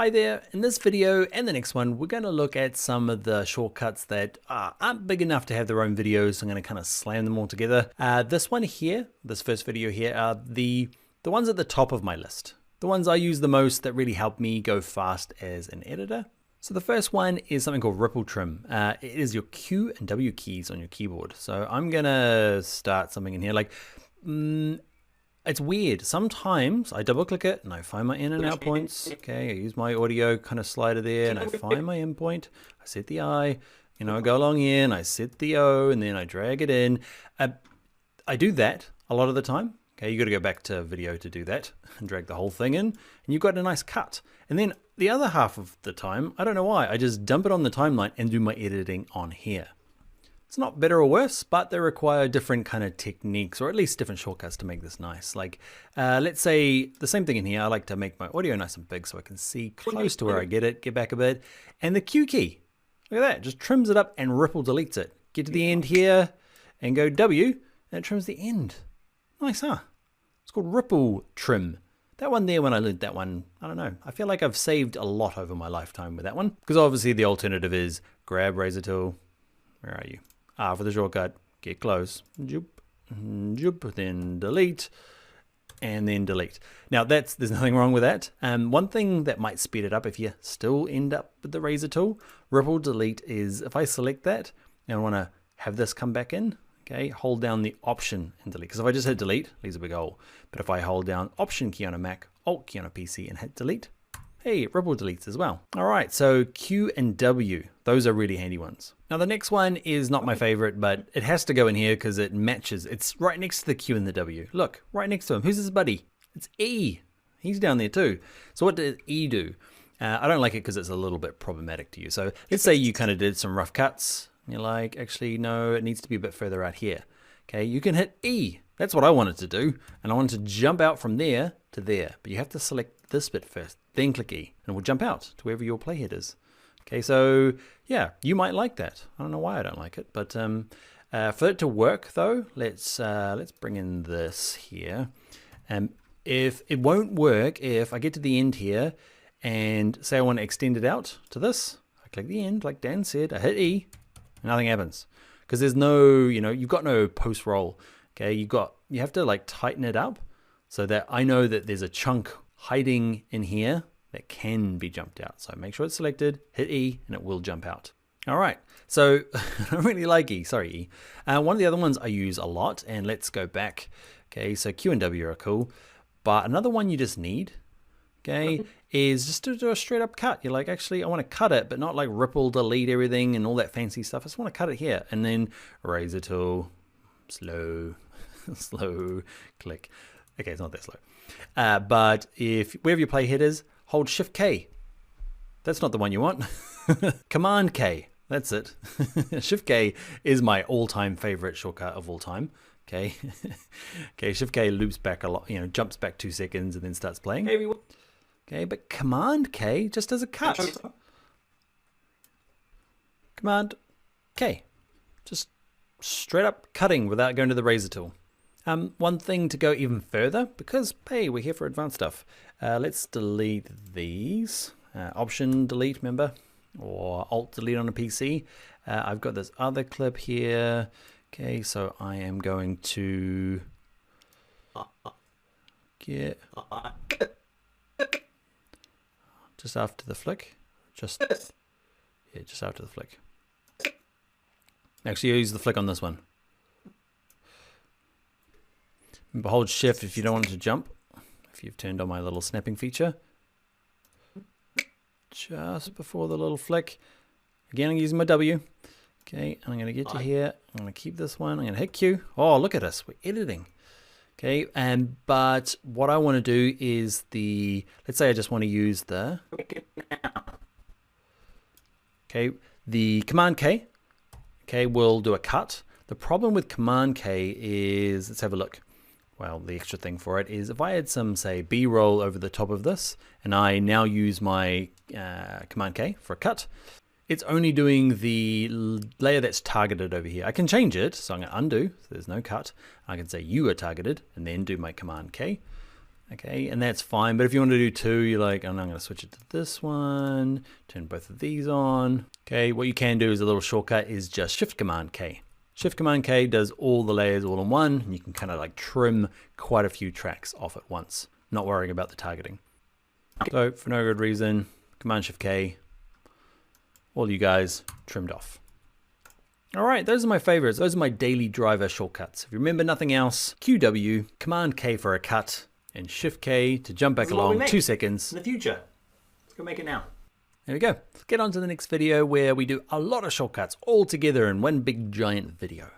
Hi there, in this video and the next one, we're going to look at some of the shortcuts that aren't big enough to have their own videos. So I'm going to kind of slam them all together. This one here, this first video here, are the ones at the top of my list. The ones I use the most that really help me go fast as an editor. So the first one is something called ripple trim. It is your Q and W keys on your keyboard. So I'm going to start something in here like, it's weird. Sometimes I double click it and I find my in and out points. Okay, I use my audio kind of slider there and I find my in point. I set the I, I go along here and I set the O and then I drag it in. I do that a lot of the time. Okay, you got to go back to video to do that and drag the whole thing in and you've got a nice cut. And then the other half of the time, I don't know why, I just dump it on the timeline and do my editing on here. It's not better or worse, but they require different kind of techniques or at least different shortcuts to make this nice. Like, let's say the same thing in here. I like to make my audio nice and big so I can see close to where I get back a bit. And the Q key, look at that, just trims it up and ripple deletes it. Get to the end here and go W and it trims the end. Nice, huh? It's called ripple trim. That one there, when I learned that one, I don't know. I feel like I've saved a lot over my lifetime with that one because obviously the alternative is grab razor tool. Where are you? For the shortcut, get close, joop, joop, then delete, and then delete. Now there's nothing wrong with that. One thing that might speed it up if you still end up with the razor tool, ripple delete is if I select that and I want to have this come back in, okay, hold down the option and delete. Because if I just hit delete, it leaves a big hole. But if I hold down option key on a Mac, alt key on a PC and hit delete, hey, it ripple deletes as well. All right, so Q and W, those are really handy ones. Now the next one is not my favorite, but it has to go in here because it matches. It's right next to the Q and the W. Look, right next to him. Who's his buddy? It's E. He's down there too. So what does E do? I don't like it because it's a little bit problematic to you. So let's say you kind of did some rough cuts. You're like, actually, no, it needs to be a bit further out here. Okay, you can hit E. That's what I wanted to do. And I wanted to jump out from there to there. But you have to select this bit first, then click E, and it will jump out to wherever your playhead is. Okay, so yeah, you might like that. I don't know why I don't like it, but for it to work though, let's bring in this here. If it won't work, if I get to the end here and say I want to extend it out to this, I click the end, like Dan said, I hit E, nothing happens because there's no, you've got no post roll. Okay, you have to like tighten it up so that I know that there's a chunk hiding in here that can be jumped out. So make sure it's selected, hit E, and it will jump out. All right, so I don't really like E, sorry E. One of the other ones I use a lot, and let's go back. Okay, so Q and W are cool, but another one you just need, okay, is just to do a straight up cut. You're like, actually, I want to cut it, but not like ripple, delete everything and all that fancy stuff. I just want to cut it here, and then razor tool, slow, slow, click. Okay, it's not that slow. But if wherever your playhead is, hold Shift K. That's not the one you want. Command K. That's it. Shift K is my all-time favorite shortcut of all time. Okay. Okay. Shift K loops back a lot. Jumps back 2 seconds and then starts playing. Okay, but Command K just does a cut. Command K. Just straight up cutting without going to the razor tool. One thing to go even further, because hey, we're here for advanced stuff. Let's delete these. Option delete, remember? Or Alt delete on a PC. I've got this other clip here. Okay, so I am going to get just after the flick. Just after the flick. Actually, use the flick on this one. Remember, hold Shift if you don't want it to jump. If you've turned on my little snapping feature. Just before the little flick. Again, I'm using my W. Okay, and I'm going to get to here. I'm going to keep this one. I'm going to hit Q. Oh, look at us. We're editing. Okay, but what I want to do is let's say I just want to use the Command K. Okay, we'll do a cut. The problem with Command K is, let's have a look. Well, the extra thing for it is if I had some, say, B-roll over the top of this, and I now use my Command K for a cut, it's only doing the layer that's targeted over here. I can change it, so I'm going to undo, so there's no cut. I can say you are targeted, and then do my Command K. Okay, and that's fine. But if you want to do 2, you're like, oh, no, I'm going to switch it to this one, turn both of these on. Okay, what you can do as a little shortcut is just Shift Command K. Shift Command K does all the layers all in one, and you can kind of like trim quite a few tracks off at once, not worrying about the targeting. So for no good reason, Command Shift K, all you guys trimmed off. All right, those are my favorites. Those are my daily driver shortcuts. If you remember nothing else, QW, Command K for a cut, and Shift K to jump back along 2 seconds. In the future. Let's go make it now. There we go. Let's get on to the next video where we do a lot of shortcuts all together in one big giant video.